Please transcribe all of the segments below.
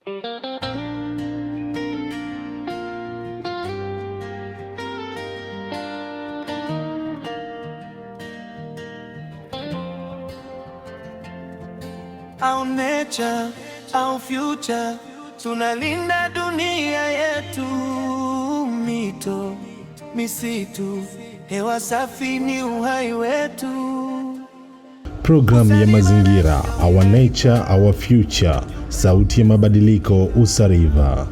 Our nature, our future, tunalinda dunia yetu. Mito, misitu, hewa safi ni uhai wetu. Programu ya mazingira, Our Nature, Our Future, sauti ya mabadiliko, Usariva.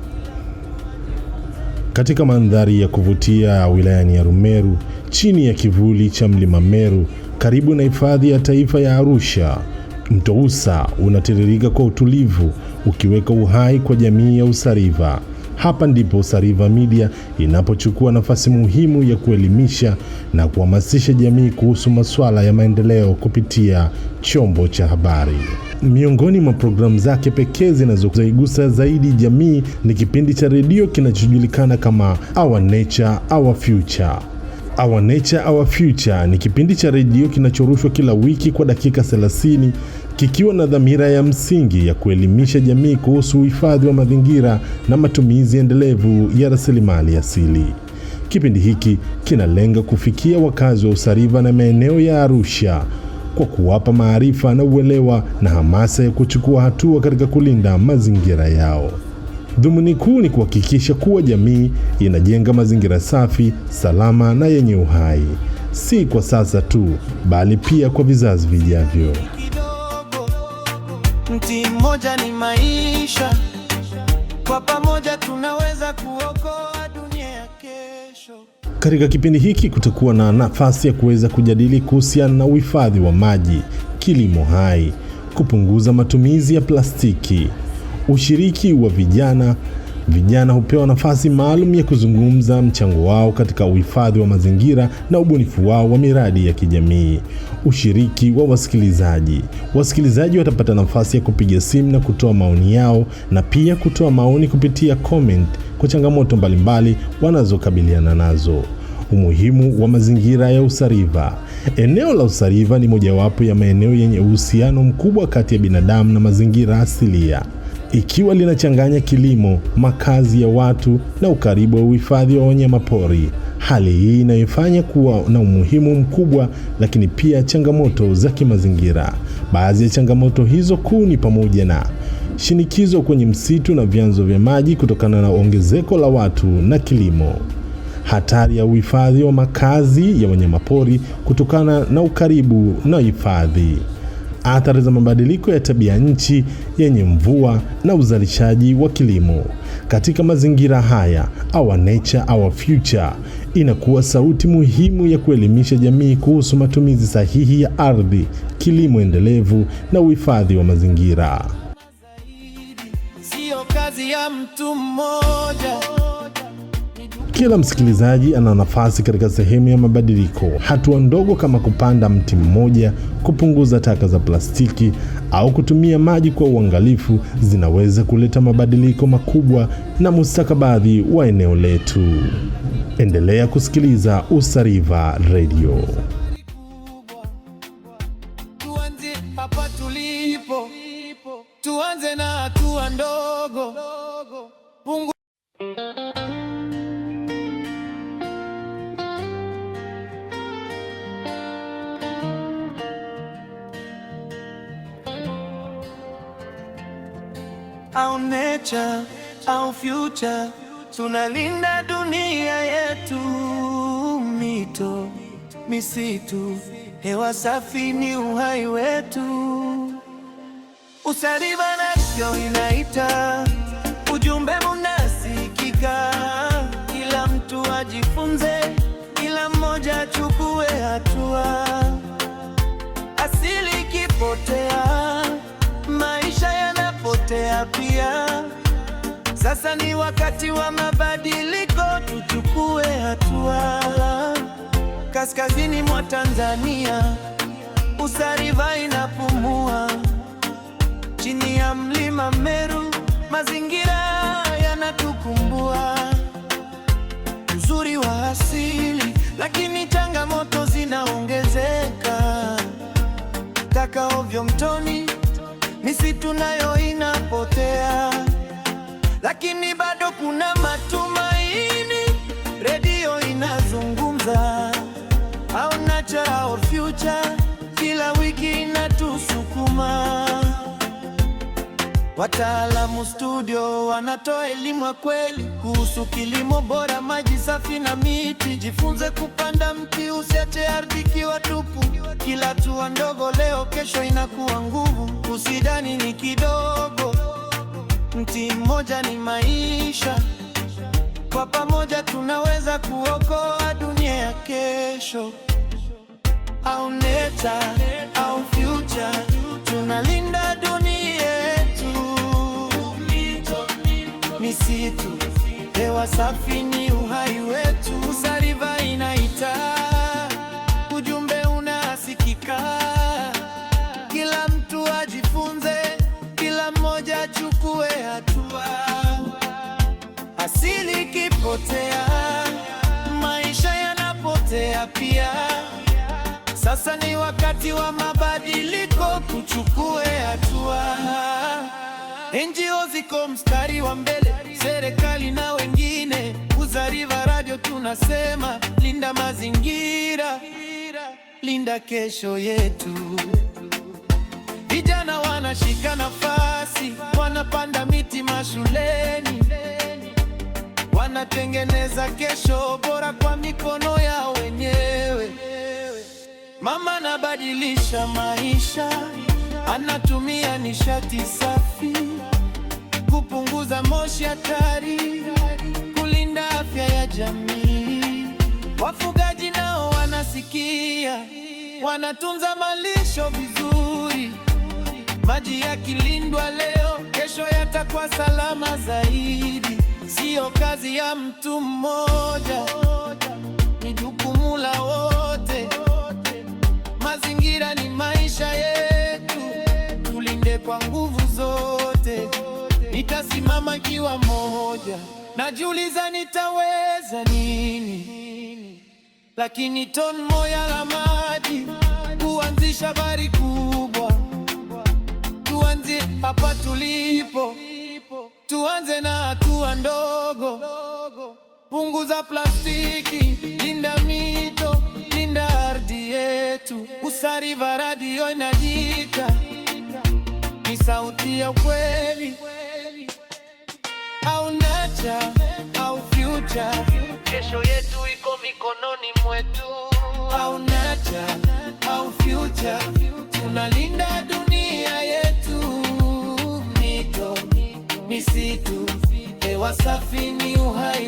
Katika mandhari ya kuvutia wilayani ya Rumeru, chini ya kivuli cha mlima Meru, karibu na hifadhi ya taifa ya Arusha, mto Usa unatiririka kwa utulivu, ukiweka uhai kwa jamii ya Usariva. Hapa ndipo Usariva Media inapochukua nafasi muhimu ya kuelimisha na kuhamasisha jamii kuhusu masuala ya maendeleo kupitia chombo cha habari. Miongoni mwa programu zake pekee zinazoigusa zaidi jamii ni kipindi cha redio kinachojulikana kama Our Nature, Our Future. Our Nature, Our Future ni kipindi cha redio kinachorushwa kila wiki kwa dakika 30, kikiwa na dhamira ya msingi ya kuelimisha jamii kuhusu uhifadhi wa mazingira na matumizi endelevu ya rasilimali asili. Kipindi hiki kinalenga kufikia wakazi wa Usariva na maeneo ya Arusha kwa kuwapa maarifa na uelewa na hamasa ya kuchukua hatua katika kulinda mazingira yao. Dhumuni kuu ni kuhakikisha kuwa jamii inajenga mazingira safi, salama na yenye uhai, si kwa sasa tu, bali pia kwa vizazi vijavyo. Mti mmoja ni maisha, kwa pamoja tunaweza kuokoa dunia ya kesho. Katika kipindi hiki kutakuwa na nafasi ya kuweza kujadili kuhusiana na uhifadhi wa maji, kilimo hai, kupunguza matumizi ya plastiki, ushiriki wa vijana. Vijana hupewa nafasi maalum ya kuzungumza mchango wao katika uhifadhi wa mazingira na ubunifu wao wa miradi ya kijamii. Ushiriki wa wasikilizaji. Wasikilizaji watapata nafasi ya kupiga simu na kutoa maoni yao, na pia kutoa maoni kupitia comment kwa changamoto mbalimbali wanazokabiliana nazo. Umuhimu wa mazingira ya Usariva. Eneo la Usariva ni mojawapo ya maeneo yenye uhusiano mkubwa kati ya binadamu na mazingira asilia, ikiwa linachanganya kilimo, makazi ya watu na ukaribu wa uhifadhi wa wanyamapori. Hali hii inaifanya kuwa na umuhimu mkubwa, lakini pia changamoto za kimazingira. Baadhi ya changamoto hizo kuu ni pamoja na shinikizo kwenye msitu na vyanzo vya maji kutokana na ongezeko la watu na kilimo, hatari ya uhifadhi wa makazi ya wanyamapori kutokana na ukaribu na hifadhi, athari za mabadiliko ya tabia nchi yenye mvua na uzalishaji wa kilimo. Katika mazingira haya, Our Nature, Our Future inakuwa sauti muhimu ya kuelimisha jamii kuhusu matumizi sahihi ya ardhi, kilimo endelevu na uhifadhi wa mazingira. Sio kazi ya mtu mmoja. Kila msikilizaji ana nafasi katika sehemu ya mabadiliko. Hatua ndogo kama kupanda mti mmoja, kupunguza taka za plastiki au kutumia maji kwa uangalifu zinaweza kuleta mabadiliko makubwa na mustakabali wa eneo letu. Endelea kusikiliza Usariva Radio. Tuanze hapa tulipo, tuanze na hatua ndogo. Our nature, our future, tunalinda dunia yetu. Mito, misitu, hewa safi ni uhai wetu. Usariva ndio inaita, ujumbe unasikika. Kila mtu ajifunze, kila mmoja achukue hatua. Asili kipotea, maisha yanapotea pia. Sasa ni wakati wa mabadiliko, tuchukue hatua. Kaskazini mwa Tanzania, Usariva inapumua. Chini ya mlima Meru, mazingira yanatukumbua. Uzuri wa asili, lakini changamoto zinaongezeka. Taka ovyo mtoni, misitu nayo inapotea. lakini bado kuna matumaini. Redio inazungumza, au nature au future, kila wiki inatusukuma. Wataalamu studio wanatoa elimu ya kweli kuhusu kilimo bora, maji safi na miti. Jifunze kupanda mti, usiache ardhi ikiwa tupu. Kila hatua ndogo leo, kesho inakuwa nguvu. Usidhani ni kidogo, mti mmoja ni maisha. Kwa pamoja tunaweza kuokoa dunia ya kesho. Au nature au future, tunalinda dunia yetu. Misitu, hewa safi ni uhai wetu. Usariva inaita, ujumbe unasikika. Kila mtu ajifunze, kila mmoja achukue hatua. Asili ikipotea, maisha yanapotea pia. Sasa ni wakati wa mabadiliko, tuchukue hatua. NGO ziko mstari wa mbele, serikali na wengine. Uzariva Radio tunasema, linda mazingira, linda kesho yetu. Vijana wanashika nafasi, wanapanda miti mashuleni, wanatengeneza kesho bora kwa mikono yao wenyewe. Mama anabadilisha maisha, anatumia nishati safi, kupunguza moshi hatari, kulinda afya ya jamii. Wafugaji nao wanasikia, wanatunza malisho vizuri. Maji yakilindwa leo, kesho yatakuwa salama zaidi. Sio kazi ya mtu mmoja, ni jukumu la wote. Mazingira ni maisha yetu, tulinde kwa nguvu zote. Nitasimama kiwa moja, najiuliza nitaweza nini? Lakini toni moja la maji kuanzisha bahari kubwa. Tuanze hapa tulipo, tuanze na hatua ndogo. Punguza plastiki, linda mito, linda ardhi yetu. Uzariva Radio inaandika, ni sauti ya kweli. Au nature au future, kesho yetu iko mikononi mwetu. Au nature au future, tunalinda dunia yetu. Mito, misitu, hewa safi ni uhai